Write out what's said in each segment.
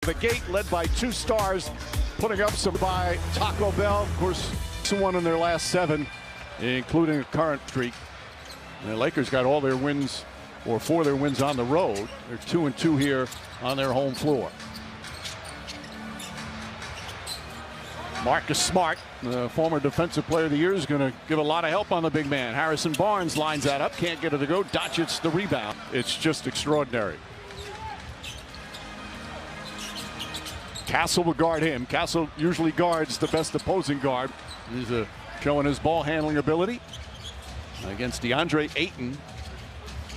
the gate, led by two stars, putting up some by Taco Bell. Of course, one in their last 7, including a current streak. And the Lakers got all their wins, or 4 of their wins on the road. They're 2-2 here on their home floor. Marcus Smart, the former Defensive Player of the Year, is going to give a lot of help on the big man. Harrison Barnes lines that up, can't get it to go. Doncic the rebound. It's just extraordinary. Castle will guard him. Castle usually guards the best opposing guard. He's showing his ball handling ability against DeAndre Ayton.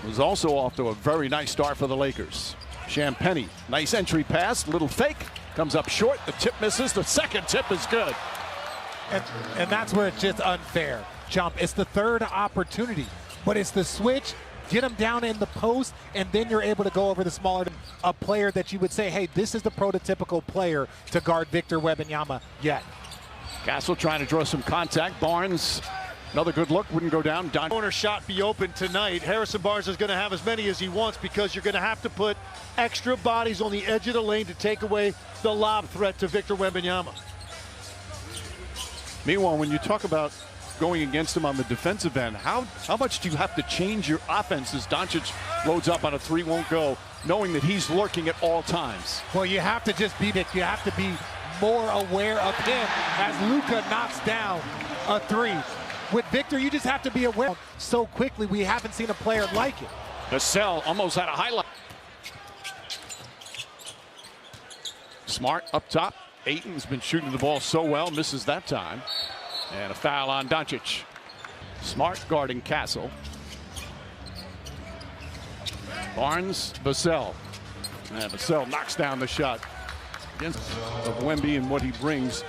Was also off to a very nice start for the Lakers. Champagnie, nice entry pass, little fake, comes up short. The tip misses. The second tip is good. And that's where it's just unfair. Jump. It's the third opportunity, but it's the switch. Get him down in the post, and then you're able to go over the smaller a player that you would say, hey, this is the prototypical player to guard Victor Wembanyama yet. Castle trying to draw some contact. Barnes, another good look, wouldn't go down. Corner shot be open tonight. Harrison Barnes is going to have as many as he wants because you're going to have to put extra bodies on the edge of the lane to take away the lob threat to Victor Wembanyama. Meanwhile, when you talk about going against him on the defensive end, how much do you have to change your offense as Doncic loads up on a 3, won't go, knowing that he's lurking at all times? Well, you have to just be that. You have to be more aware of him as Luka knocks down a 3. With Victor, you just have to be aware. So quickly, we haven't seen a player like it. Vassell almost had a highlight. Smart up top. Ayton's been shooting the ball so well, misses that time. And a foul on Doncic. Smart guarding Castle. Barnes, Vassell. And Vassell knocks down the shot against Wemby and what he brings.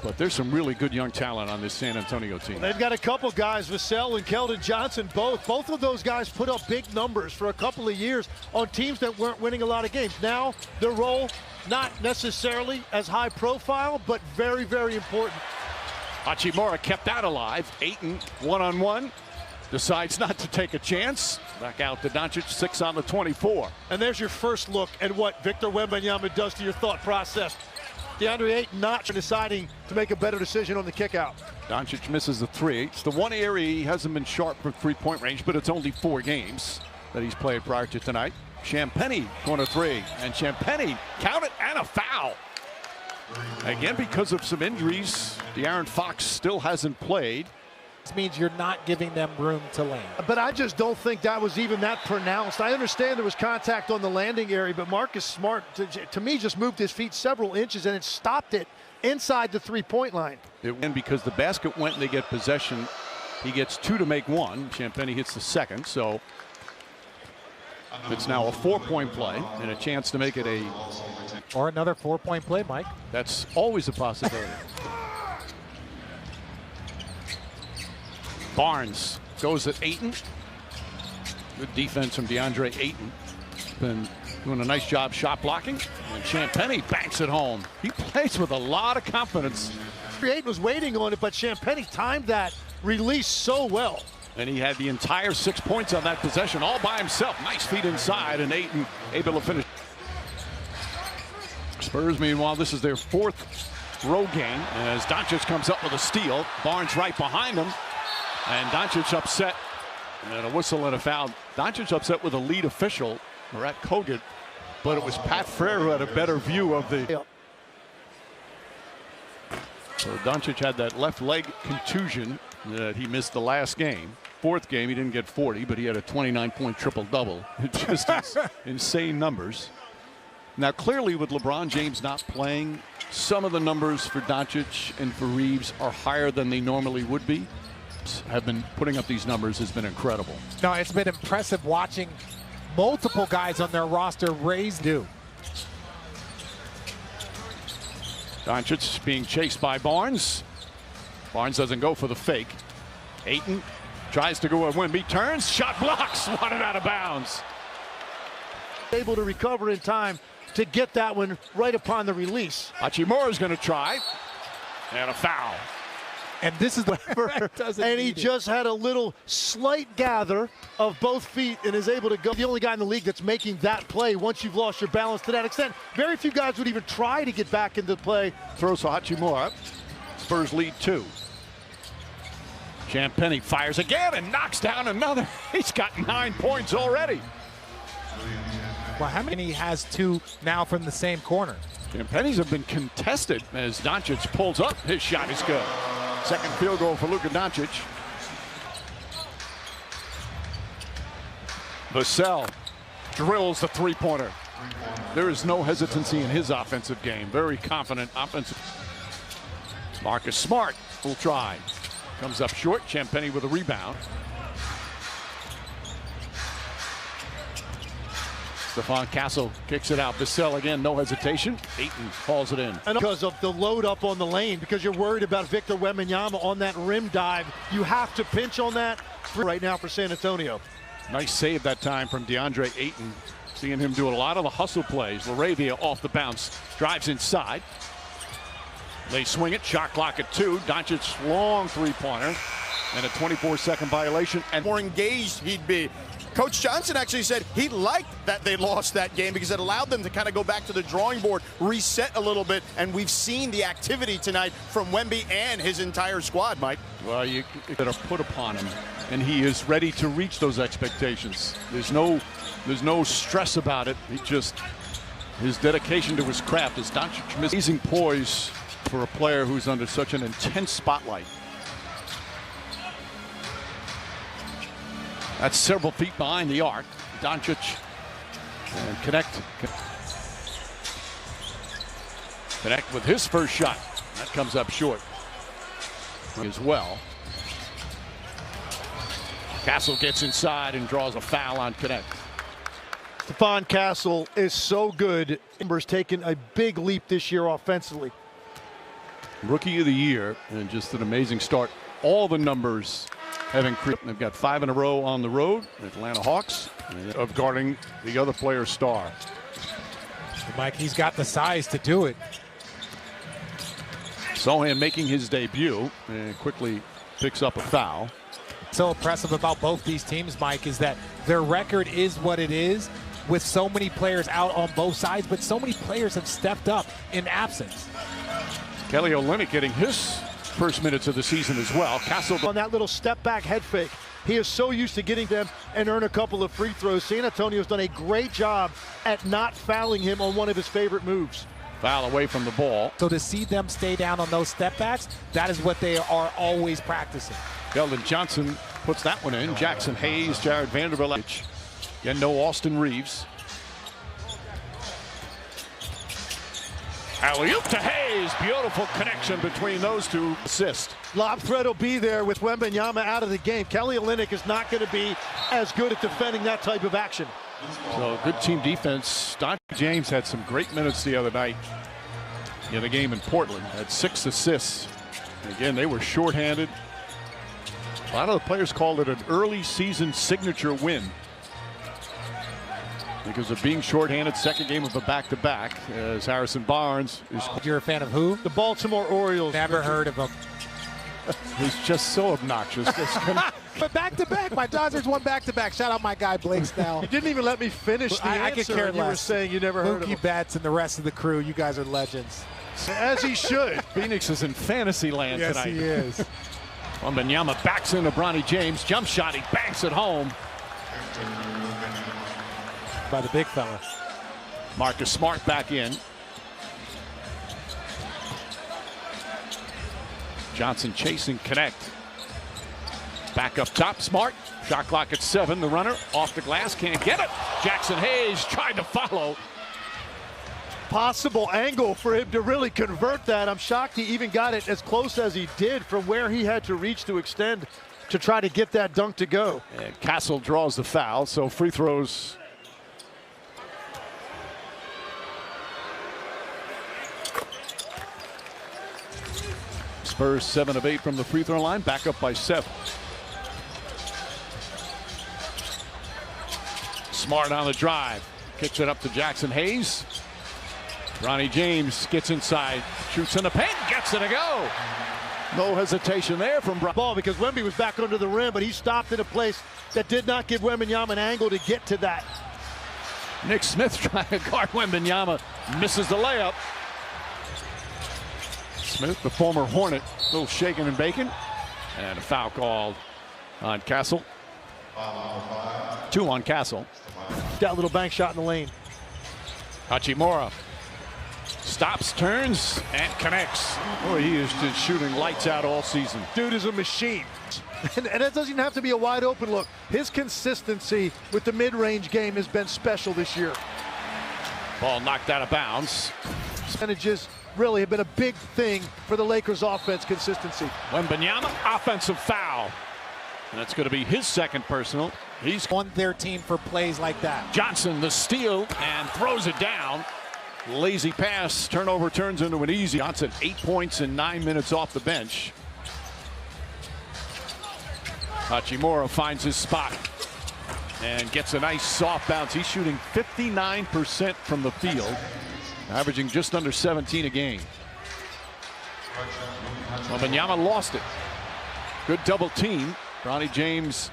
But there's some really good young talent on this San Antonio team. They've got a couple guys, Vassell and Keldon Johnson, both. Both of those guys put up big numbers for a couple of years on teams that weren't winning a lot of games. Now, their role, not necessarily as high profile, but very, very important. Hachimura kept that alive. Ayton, one-on-one, decides not to take a chance. Back out to Doncic, 6 on the 24. And there's your first look at what Victor Wembanyama does to your thought process. DeAndre Ayton not deciding to make a better decision on the kick out. Doncic misses the 3. It's the one area he hasn't been sharp for 3-point range, but it's only 4 games that he's played prior to tonight. Champagnie, corner 3, and Champagnie, count it, and a foul. Again, because of some injuries, De'Aaron Fox still hasn't played. This means you're not giving them room to land. But I just don't think that was even that pronounced. I understand there was contact on the landing area, but Marcus Smart, to me, just moved his feet several inches, and it stopped it inside the 3-point line. It went because the basket went and they get possession. He gets 2 to make 1. Champagnie hits the second, so it's now a 4-point play and a chance to make it a... Or another 4-point play, Mike. That's always a possibility. Barnes goes at Ayton. Good defense from DeAndre Ayton. Been doing a nice job shot blocking. And Champagnie banks it home. He plays with a lot of confidence. Ayton was waiting on it, but Champagnie timed that release so well. And he had the entire 6 points on that possession all by himself. Nice feet inside, and Ayton able to finish. Spurs, meanwhile, this is their 4th road game as Doncic comes up with a steal. Barnes right behind him. And Doncic upset, and a whistle and a foul. Doncic upset with a lead official, Marat Kogut, but it was Pat Frere who had a better view of the... So Doncic had that left leg contusion that he missed the last game. 4th game, he didn't get 40, but he had a 29-point triple-double. Just insane numbers. Now, clearly, with LeBron James not playing, some of the numbers for Doncic and for Reeves are higher than they normally would be. Have been putting up these numbers has been incredible. No, it's been impressive watching multiple guys on their roster raise new. Doncic being chased by Barnes. Barnes doesn't go for the fake. Ayton tries to go at Wemby, turns, shot blocks, wanted out of bounds. Able to recover in time to get that one right upon the release. Hachimura is going to try, and a foul. And this is and he just had a little slight gather of both feet and is able to go. The only guy in the league that's making that play once you've lost your balance to that extent. Very few guys would even try to get back into play. Throws to Hachimura. Spurs lead 2. Champagny fires again and knocks down another. He's got 9 points already. Well, how many has 2 now from the same corner? Champagny's have been contested as Doncic pulls up. His shot is good. Second field goal for Luka Doncic. Vassell drills the three-pointer. There is no hesitancy in his offensive game. Very confident offensive. Marcus Smart will try. Comes up short. Champagny with a rebound. Stephon Castle kicks it out. Vassell again, no hesitation. Ayton hauls it in. And because of the load up on the lane, because you're worried about Victor Wembanyama on that rim dive, you have to pinch on that right now for San Antonio. Nice save that time from DeAndre Ayton. Seeing him do a lot of the hustle plays. Laravia off the bounce, drives inside. They swing it, shot clock at 2. Doncic long three-pointer and a 24-second violation. And more engaged he'd be. Coach Johnson actually said he liked that they lost that game because it allowed them to kind of go back to the drawing board, reset a little bit, and we've seen the activity tonight from Wemby and his entire squad, Mike. Well, you that are put upon him, and he is ready to reach those expectations. There's no stress about it. He just, his dedication to his craft is Doncic. Amazing poise for a player who's under such an intense spotlight. That's several feet behind the arc. Doncic and connect with his first shot. That comes up short as well. Castle gets inside and draws a foul on connect. Stephon Castle is so good. Spurs taking a big leap this year offensively. Rookie of the year and just an amazing start. All the numbers have increased. They've got 5 in a row on the road. The Atlanta Hawks of guarding the other player's star. Mike, he's got the size to do it. Sohan making his debut and quickly picks up a foul. So impressive about both these teams, Mike, is that their record is what it is with so many players out on both sides, but so many players have stepped up in absence. Kelly Olynyk getting his first minutes of the season as well. Castle on that little step back head fake. He is so used to getting them and earn a couple of free throws. San Antonio's done a great job at not fouling him on one of his favorite moves. Foul away from the ball. So to see them stay down on those step backs, that is what they are always practicing. Keldon Johnson puts that one in. Jackson Hayes, Jared Vanderbilt. Again, no Austin Reeves. Alley-oop to Hayes. Beautiful connection between those two. Assist. Lob threat will be there with Wembanyama out of the game. Kelly Olynyk is not going to be as good at defending that type of action. So good team defense. Doncic James had some great minutes the other night in the game in Portland. Had 6 assists. And again, they were shorthanded. A lot of the players called it an early season signature win because of being shorthanded. Second game of a back-to-back as Harrison Barnes is. You're a fan of who? The Baltimore Orioles. Never heard of him. He's just so obnoxious. But back-to-back, my Dodgers won back-to-back. Shout out my guy Blake Snell. You didn't even let me finish the answer. I could care less. You were saying you never heard of him. Mookie Betts and the rest of the crew, you guys are legends. As he should. Phoenix is in fantasy land yes, tonight. Yes, he is. Wembanyama backs into Bronny James. Jump shot. He banks it home. By the big fella. Marcus Smart back in. Johnson chasing connect. Back up top. Smart. Shot clock at 7. The runner off the glass. Can't get it. Jackson Hayes tried to follow. Possible angle for him to really convert that. I'm shocked he even got it as close as he did from where he had to reach to extend to try to get that dunk to go. And Castle draws the foul, so free throws. Spurs 7 of 8 from the free throw line, back up by 7. Smart on the drive, kicks it up to Jackson Hayes. Bronny James gets inside, shoots in the paint, gets it to go. No hesitation there from ball because Wemby was back under the rim, but he stopped in a place that did not give Wembanyama an angle to get to that. Nick Smith trying to guard Wembanyama, misses the layup. Smith, the former Hornet, a little shaking and baking, and a foul called on Castle. 2 on Castle. That little bank shot in the lane. Hachimura stops, turns, and connects. Boy, he is just shooting lights out all season. Dude is a machine. And it doesn't even have to be a wide open look. His consistency with the mid-range game has been special this year. Ball knocked out of bounds. Percentages really have been a big thing for the Lakers offense consistency. Wembanyama, offensive foul. And that's going to be his second personal. He's on their team for plays like that. Johnson, the steal, and throws it down. Lazy pass, turnover turns into an easy. Johnson, 8 points in 9 minutes off the bench. Hachimura finds his spot and gets a nice soft bounce. He's shooting 59% from the field, averaging just under 17 a game. Wembanyama lost it. Good double team. Ronnie James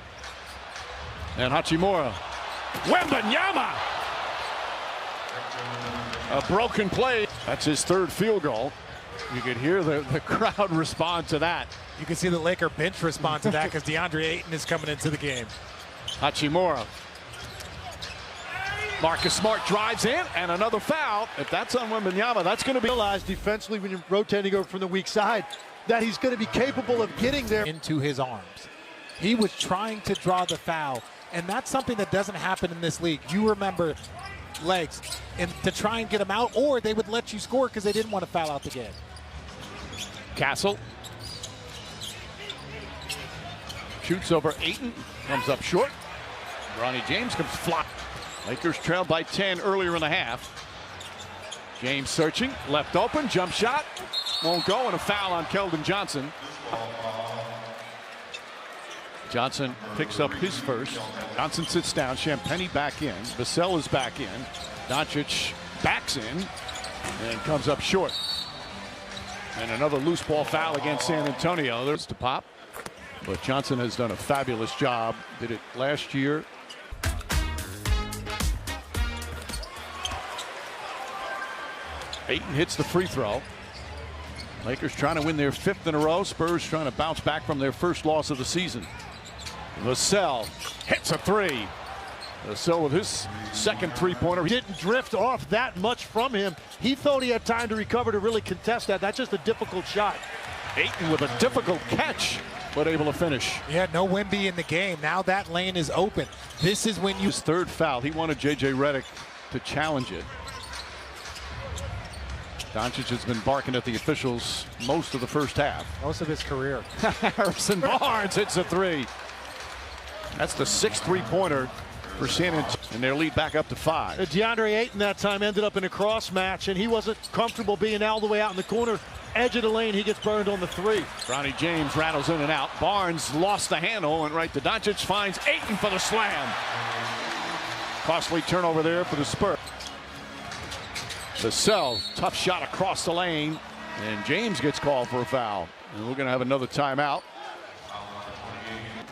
and Hachimura. Wembanyama! A broken play. That's his third field goal. You could hear the crowd respond to that. You can see the Laker bench respond to that because DeAndre Ayton is coming into the game. Hachimura. Marcus Smart drives in, and another foul. If that's on Wembanyama, that's going to be... Realize defensively when you're rotating over from the weak side that he's going to be capable of getting there. Into his arms. He was trying to draw the foul, and that's something that doesn't happen in this league. You remember legs and to try and get him out, or they would let you score because they didn't want to foul out the game. Castle shoots over Ayton, comes up short. Ronnie James comes flying. Lakers trailed by 10 earlier in the half. James searching, left open, jump shot, won't go, and a foul on Keldon Johnson. Johnson picks up his first. Johnson sits down, Champagnie back in, Vassell is back in, Doncic backs in, and comes up short. And another loose ball foul against San Antonio. There's to pop. But Johnson has done a fabulous job. Did it last year. Ayton hits the free throw. Lakers trying to win their 5th in a row. Spurs trying to bounce back from their first loss of the season. Vassell hits a 3. Vassell with his second three-pointer. He didn't drift off that much from him. He thought he had time to recover to really contest that. That's just a difficult shot. Ayton with a difficult catch, but able to finish. Yeah, no Wemby in the game. Now that lane is open. This is when you... His third foul. He wanted J.J. Redick to challenge it. Doncic has been barking at the officials most of the first half. Most of his career. Harrison Barnes hits a 3. That's the 6th three-pointer for San Antonio, and their lead back up to 5. DeAndre Ayton that time ended up in a cross match, and he wasn't comfortable being all the way out in the corner. Edge of the lane, he gets burned on the 3. Ronnie James rattles in and out. Barnes lost the handle, and right to Doncic, finds Ayton for the slam. Costly turnover there for the Spurs. Vassell, tough shot across the lane, and James gets called for a foul. And we're going to have another timeout.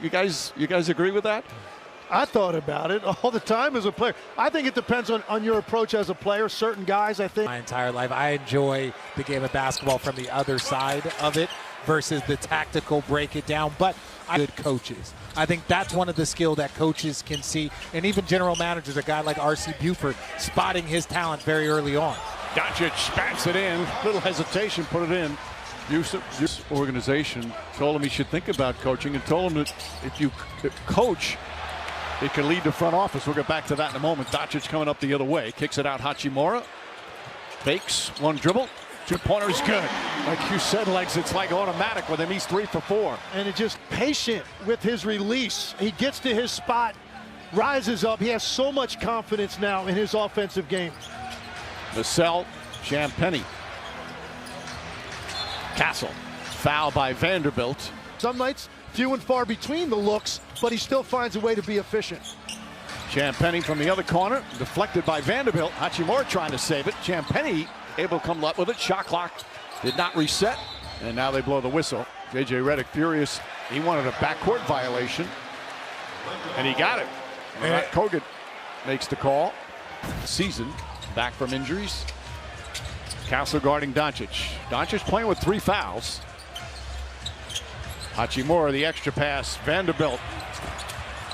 You guys agree with that? I thought about it all the time as a player. I think it depends on your approach as a player. Certain guys, I think. My entire life, I enjoy the game of basketball from the other side of it versus the tactical break it down. But good coaches. I think that's one of the skill that coaches can see, and even general managers, a guy like R.C. Buford, spotting his talent very early on. Doncic backs it in. Little hesitation, put it in. This organization told him he should think about coaching and told him that if you coach, it can lead to front office. We'll get back to that in a moment. Doncic coming up the other way. Kicks it out Hachimura. Fakes one dribble. Two-pointer's good. Like you said, Legs, it's like automatic with him. He's 3 for 4. And it's just patient with his release. He gets to his spot, rises up. He has so much confidence now in his offensive game. Vassell, Champagnie. Castle. Foul by Vanderbilt. Some nights, few and far between the looks, but he still finds a way to be efficient. Champagnie from the other corner, deflected by Vanderbilt. Hachimura trying to save it. Champagnie able to come up with it. Shot clock did not reset, and now they blow the whistle. J.J. Redick furious. He wanted a backcourt violation, and he got it. Kogut makes the call. Season back from injuries. Castle guarding Doncic. Doncic playing with 3 fouls. Hachimura, the extra pass. Vanderbilt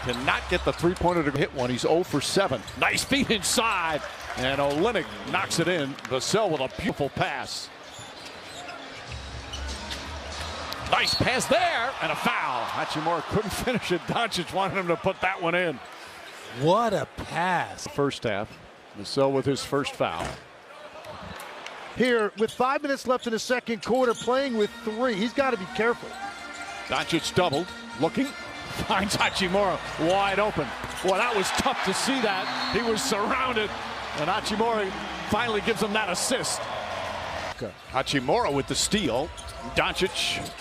cannot get the three-pointer to hit one. He's 0 for 7. Nice feed inside. And Olynyk knocks it in. Vassell with a beautiful pass. Nice pass there, and a foul. Hachimura couldn't finish it. Doncic wanted him to put that one in. What a pass. First half. Vassell with his first foul. Here, with 5 minutes left in the second quarter, playing with 3. He's got to be careful. Doncic doubled, looking, finds Hachimura wide open. Boy, that was tough to see that. He was surrounded, and Hachimura finally gives him that assist. Hachimura with the steal. Doncic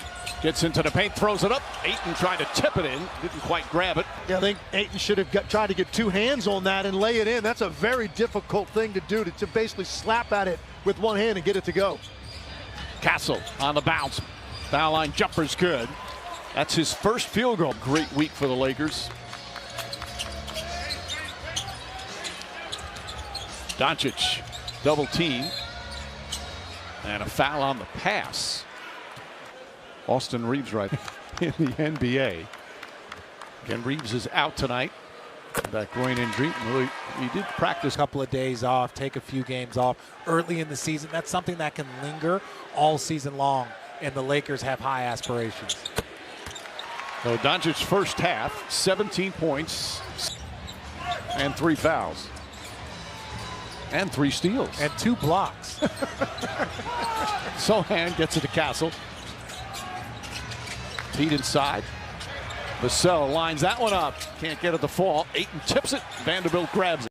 gets into the paint, throws it up. Ayton tried to tip it in, didn't quite grab it. Yeah, I think Ayton should have tried to get 2 hands on that and lay it in. That's a very difficult thing to do, to basically slap at it with 1 hand and get it to go. Castle on the bounce. Foul line jumper's good. That's his first field goal. Great week for the Lakers. Doncic double team. And a foul on the pass. Austin Reeves right in the NBA. Again, Reeves is out tonight. That groin injury. He did practice. A couple of days off, take a few games off early in the season. That's something that can linger all season long, and the Lakers have high aspirations. So Doncic's first half, 17 points and 3 fouls. And 3 steals. And 2 blocks. Sohan gets it to Castle. Feet inside. Vassell lines that one up. Can't get it to fall. Ayton tips it. Vanderbilt grabs it.